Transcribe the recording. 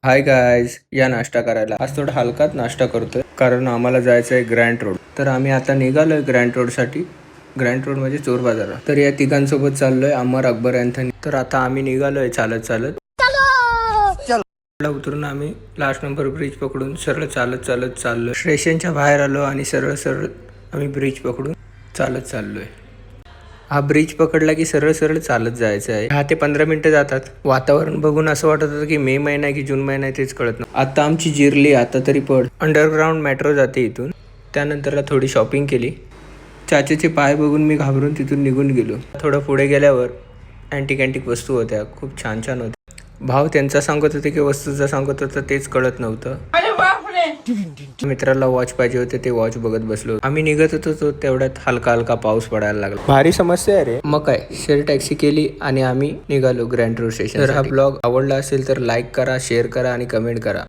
Hi guys, या नाश्ता करायला. आज थोडा हलकाच नाश्ता करतोय कारण आम्हाला जायचं आहे ग्रँड रोड. तर आम्ही आता निघालोय ग्रँड रोड साठी. ग्रँड रोड म्हणजे चोर बाजार. तर या तिघांसोबत चाललोय, अमर, अकबर, अँथनी. तर आता आम्ही निघालोय चालत चालत. उतरून आम्ही लास्ट नंबर ब्रिज पकडून सरळ चालत चालत चाललोय. स्टेशनच्या बाहेर आलो आणि सरळ सरळ आम्ही ब्रिज पकडून चालत चाललोय. हा ब्रिज पकडला की सरळ सरळ चालत जायचं आहे. 10 ते 15 मिनिटं जातात. वातावरण बघून असं वाटत होतं की मे महिना आहे की जून महिना आहे तेच कळत नाही. आता आमची जिरली आता तरी पड. अंडरग्राउंड मेट्रो जाते इथून. त्यानंतरला थोडी शॉपिंग केली. चाचेचे पाय बघून मी घाबरून तिथून निघून गेलो. थोडं पुढे गेल्यावर अँटिक वस्तू होत्या, खूप छान छान होत्या. भाव त्यांचा सांगत होते की वस्तूचा सांगत होता तेच कळत नव्हतं. मित्राला वॉच पाहिजे होते, ते वॉच बघत बसलो. आम्ही निघत होतो तेवढ्यात हलका हलका पाऊस पडायला लागला. भारी समस्या आहे रे. मग काय, शेअर टॅक्सी केली आणि आम्ही निघालो ग्रँड रोड स्टेशन. जर हा ब्लॉग आवडला असेल तर लाईक करा, शेअर करा आणि कमेंट करा.